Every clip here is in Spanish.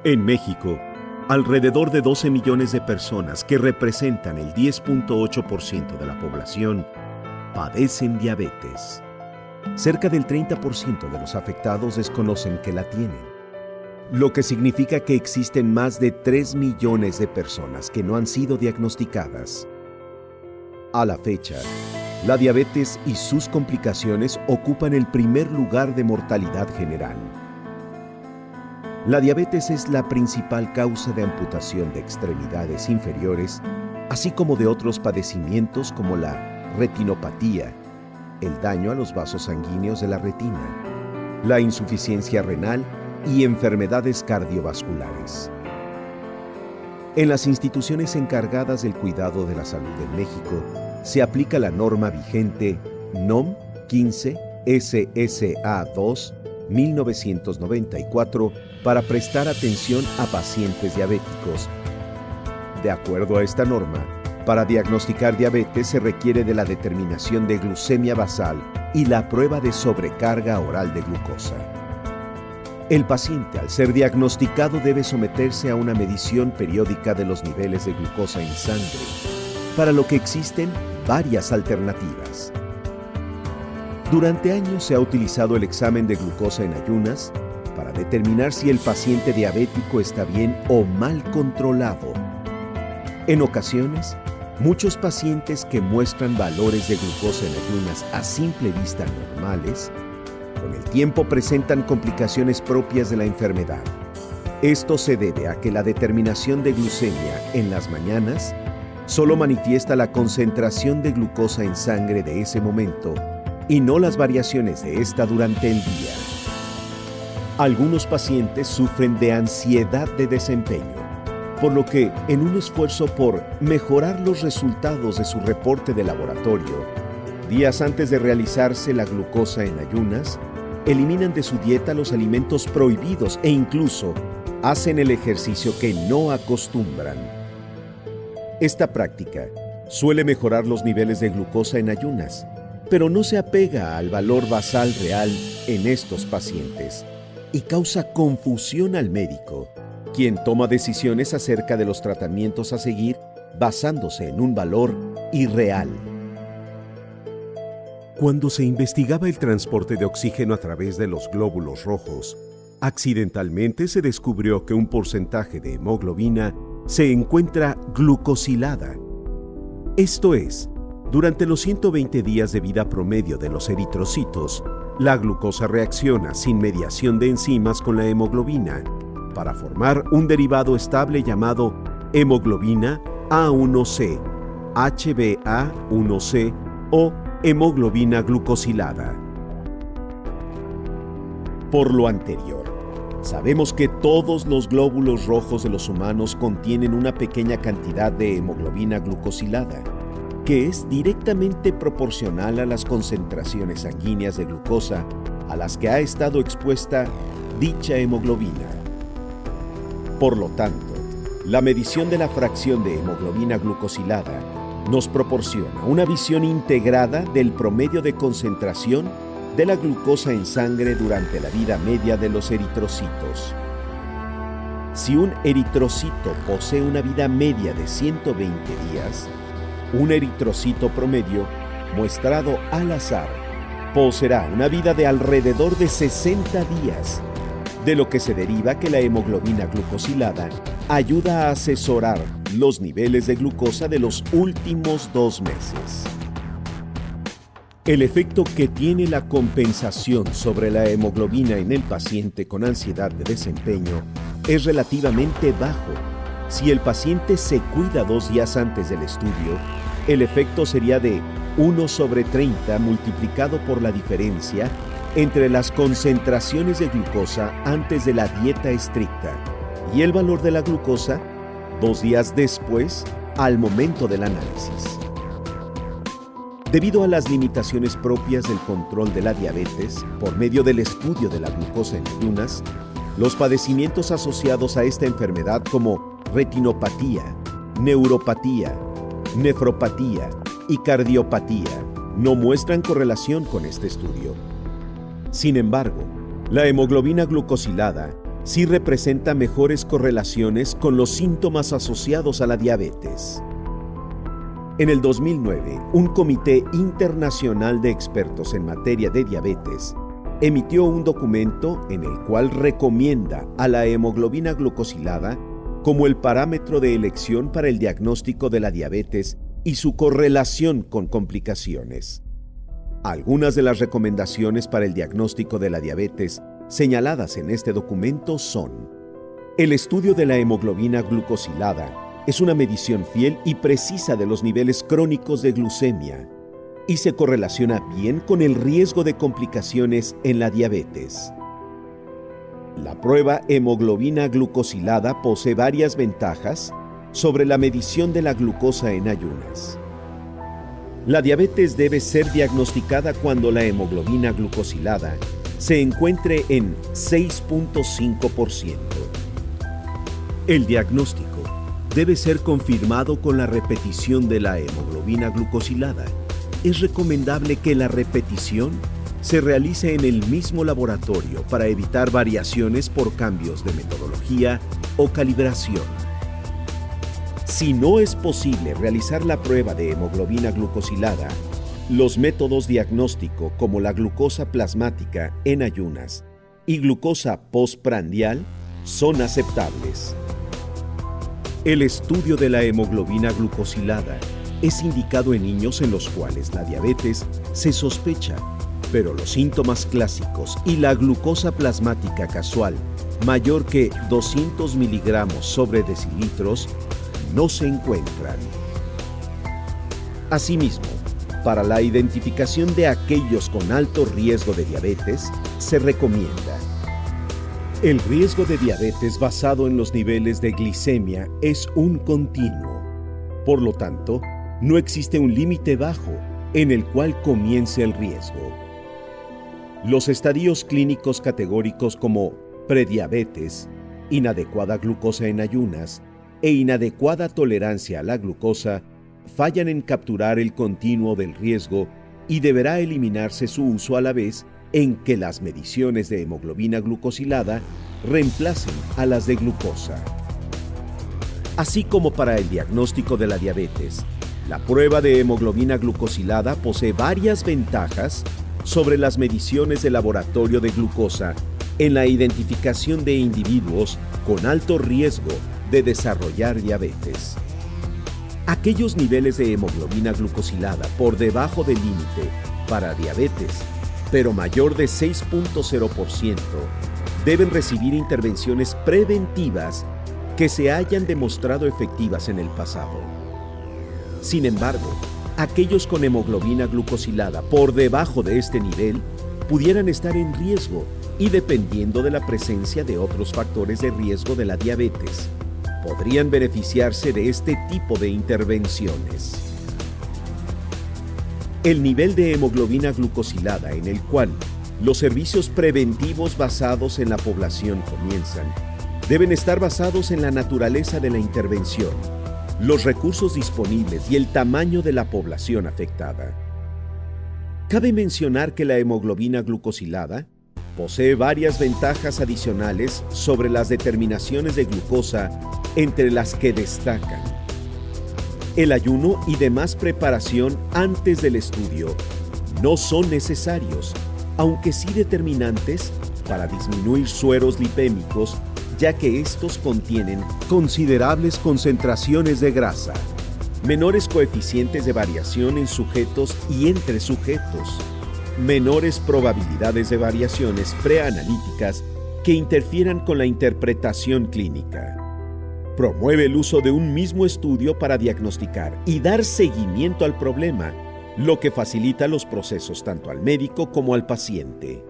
En México, alrededor de 12 millones de personas, que representan el 10.8% de la población, padecen diabetes. Cerca del 30% de los afectados desconocen que la tienen, lo que significa que existen más de 3 millones de personas que no han sido diagnosticadas. A la fecha, la diabetes y sus complicaciones ocupan el primer lugar de mortalidad general. La diabetes es la principal causa de amputación de extremidades inferiores, así como de otros padecimientos como la retinopatía, el daño a los vasos sanguíneos de la retina, la insuficiencia renal y enfermedades cardiovasculares. En las instituciones encargadas del cuidado de la salud en México, se aplica la norma vigente NOM 15 SSA 2 1994 para prestar atención a pacientes diabéticos. De acuerdo a esta norma, para diagnosticar diabetes se requiere de la determinación de glucemia basal y la prueba de sobrecarga oral de glucosa. El paciente, al ser diagnosticado, debe someterse a una medición periódica de los niveles de glucosa en sangre, para lo que existen varias alternativas. Durante años se ha utilizado el examen de glucosa en ayunas para determinar si el paciente diabético está bien o mal controlado. En ocasiones, muchos pacientes que muestran valores de glucosa en ayunas a simple vista normales, con el tiempo presentan complicaciones propias de la enfermedad. Esto se debe a que la determinación de glucemia en las mañanas solo manifiesta la concentración de glucosa en sangre de ese momento y no las variaciones de esta durante el día. Algunos pacientes sufren de ansiedad de desempeño, por lo que, en un esfuerzo por mejorar los resultados de su reporte de laboratorio, días antes de realizarse la glucosa en ayunas, eliminan de su dieta los alimentos prohibidos e incluso hacen el ejercicio que no acostumbran. Esta práctica suele mejorar los niveles de glucosa en ayunas, pero no se apega al valor basal real en estos pacientes y causa confusión al médico, quien toma decisiones acerca de los tratamientos a seguir basándose en un valor irreal. Cuando se investigaba el transporte de oxígeno a través de los glóbulos rojos, accidentalmente se descubrió que un porcentaje de hemoglobina se encuentra glucosilada. Esto es, durante los 120 días de vida promedio de los eritrocitos, la glucosa reacciona sin mediación de enzimas con la hemoglobina para formar un derivado estable llamado hemoglobina A1C, HbA1c o hemoglobina glucosilada. Por lo anterior, sabemos que todos los glóbulos rojos de los humanos contienen una pequeña cantidad de hemoglobina glucosilada, que es directamente proporcional a las concentraciones sanguíneas de glucosa a las que ha estado expuesta dicha hemoglobina. Por lo tanto, la medición de la fracción de hemoglobina glucosilada nos proporciona una visión integrada del promedio de concentración de la glucosa en sangre durante la vida media de los eritrocitos. Si un eritrocito posee una vida media de 120 días, un eritrocito promedio, muestrado al azar, poseerá una vida de alrededor de 60 días, de lo que se deriva que la hemoglobina glucosilada ayuda a asesorar los niveles de glucosa de los últimos 2 meses. El efecto que tiene la compensación sobre la hemoglobina en el paciente con ansiedad de desempeño es relativamente bajo. Si el paciente se cuida 2 días antes del estudio, el efecto sería de 1/30 multiplicado por la diferencia entre las concentraciones de glucosa antes de la dieta estricta y el valor de la glucosa 2 días después al momento del análisis. Debido a las limitaciones propias del control de la diabetes por medio del estudio de la glucosa en ayunas, los padecimientos asociados a esta enfermedad como retinopatía, neuropatía, nefropatía y cardiopatía no muestran correlación con este estudio. Sin embargo, la hemoglobina glucosilada sí representa mejores correlaciones con los síntomas asociados a la diabetes. En el 2009, un comité internacional de expertos en materia de diabetes emitió un documento en el cual recomienda a la hemoglobina glucosilada como el parámetro de elección para el diagnóstico de la diabetes y su correlación con complicaciones. Algunas de las recomendaciones para el diagnóstico de la diabetes señaladas en este documento son: el estudio de la hemoglobina glucosilada es una medición fiel y precisa de los niveles crónicos de glucemia y se correlaciona bien con el riesgo de complicaciones en la diabetes. La prueba hemoglobina glucosilada posee varias ventajas sobre la medición de la glucosa en ayunas. La diabetes debe ser diagnosticada cuando la hemoglobina glucosilada se encuentre en 6.5%. El diagnóstico debe ser confirmado con la repetición de la hemoglobina glucosilada. Es recomendable que la repetición se realice en el mismo laboratorio para evitar variaciones por cambios de metodología o calibración. Si no es posible realizar la prueba de hemoglobina glucosilada, los métodos diagnóstico como la glucosa plasmática en ayunas y glucosa postprandial son aceptables. El estudio de la hemoglobina glucosilada es indicado en niños en los cuales la diabetes se sospecha, pero los síntomas clásicos y la glucosa plasmática casual mayor que 200 miligramos sobre decilitros no se encuentran. Asimismo, para la identificación de aquellos con alto riesgo de diabetes, se recomienda: el riesgo de diabetes basado en los niveles de glicemia es un continuo. Por lo tanto, no existe un límite bajo en el cual comience el riesgo. Los estadios clínicos categóricos como prediabetes, inadecuada glucosa en ayunas e inadecuada tolerancia a la glucosa fallan en capturar el continuo del riesgo y deberá eliminarse su uso a la vez en que las mediciones de hemoglobina glucosilada reemplacen a las de glucosa. Así como para el diagnóstico de la diabetes, la prueba de hemoglobina glucosilada posee varias ventajas sobre las mediciones de laboratorio de glucosa en la identificación de individuos con alto riesgo de desarrollar diabetes. Aquellos niveles de hemoglobina glucosilada por debajo del límite para diabetes, pero mayor de 6.0%, deben recibir intervenciones preventivas que se hayan demostrado efectivas en el pasado. Sin embargo, aquellos con hemoglobina glucosilada por debajo de este nivel pudieran estar en riesgo y, dependiendo de la presencia de otros factores de riesgo de la diabetes, podrían beneficiarse de este tipo de intervenciones. El nivel de hemoglobina glucosilada en el cual los servicios preventivos basados en la población comienzan deben estar basados en la naturaleza de la intervención, los recursos disponibles y el tamaño de la población afectada. Cabe mencionar que la hemoglobina glucosilada posee varias ventajas adicionales sobre las determinaciones de glucosa, entre las que destacan: el ayuno y demás preparación antes del estudio no son necesarios, aunque sí determinantes para disminuir sueros lipémicos, ya que estos contienen considerables concentraciones de grasa, menores coeficientes de variación en sujetos y entre sujetos, menores probabilidades de variaciones preanalíticas que interfieran con la interpretación clínica. Promueve el uso de un mismo estudio para diagnosticar y dar seguimiento al problema, lo que facilita los procesos tanto al médico como al paciente.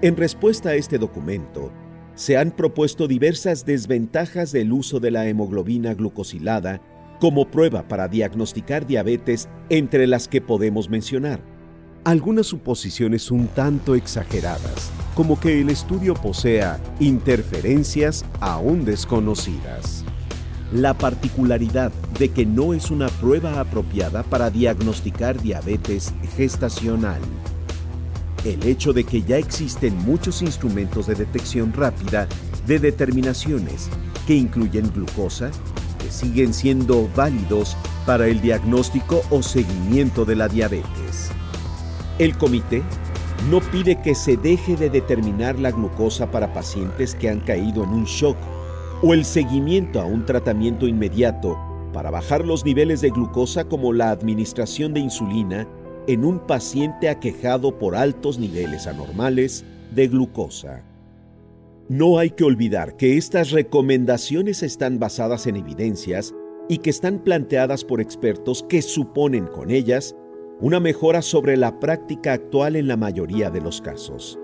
En respuesta a este documento, se han propuesto diversas desventajas del uso de la hemoglobina glucosilada como prueba para diagnosticar diabetes, entre las que podemos mencionar algunas suposiciones un tanto exageradas, como que el estudio posea interferencias aún desconocidas. La particularidad de que no es una prueba apropiada para diagnosticar diabetes gestacional. el hecho de que ya existen muchos instrumentos de detección rápida de determinaciones que incluyen glucosa, que siguen siendo válidos para el diagnóstico o seguimiento de la diabetes. El comité no pide que se deje de determinar la glucosa para pacientes que han caído en un shock o el seguimiento a un tratamiento inmediato para bajar los niveles de glucosa, como la administración de insulina en un paciente aquejado por altos niveles anormales de glucosa. No hay que olvidar que estas recomendaciones están basadas en evidencias y que están planteadas por expertos que suponen con ellas una mejora sobre la práctica actual en la mayoría de los casos.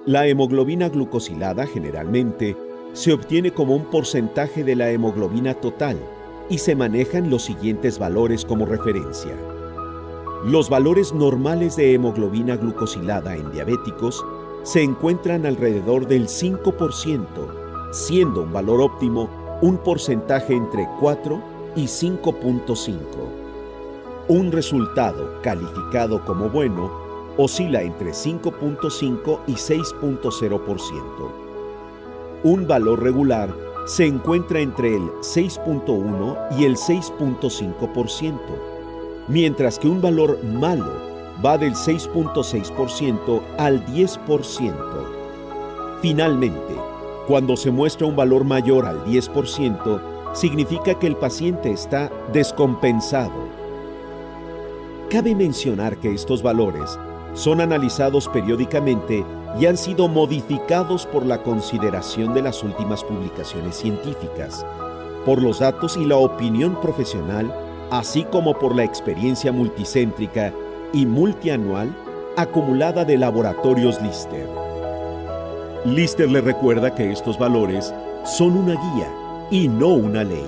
La hemoglobina glucosilada generalmente se obtiene como un porcentaje de la hemoglobina total y se manejan los siguientes valores como referencia. Los valores normales de hemoglobina glucosilada en diabéticos se encuentran alrededor del 5%, siendo un valor óptimo un porcentaje entre 4 y 5.5. Un resultado calificado como bueno oscila entre 5.5 y 6.0%. Un valor regular se encuentra entre el 6.1 y el 6.5%, mientras que un valor malo va del 6.6% al 10%. Finalmente, cuando se muestra un valor mayor al 10%, significa que el paciente está descompensado. Cabe mencionar que estos valores son analizados periódicamente y han sido modificados por la consideración de las últimas publicaciones científicas, por los datos y la opinión profesional, así como por la experiencia multicéntrica y multianual acumulada de laboratorios Lister. Lister le recuerda que estos valores son una guía y no una ley,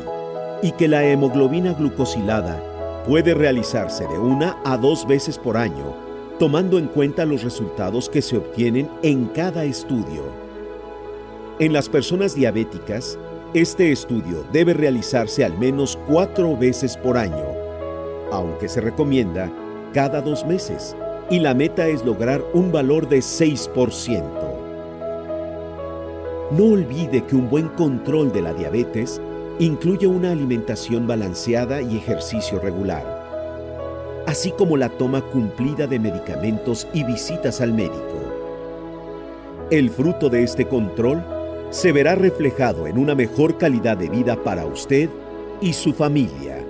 y que la hemoglobina glucosilada puede realizarse de 1 a 2 veces por año, tomando en cuenta los resultados que se obtienen en cada estudio. En las personas diabéticas, este estudio debe realizarse al menos 4 veces por año, aunque se recomienda cada 2 meses, y la meta es lograr un valor de 6%. No olvide que un buen control de la diabetes incluye una alimentación balanceada y ejercicio regular, así como la toma cumplida de medicamentos y visitas al médico. El fruto de este control se verá reflejado en una mejor calidad de vida para usted y su familia.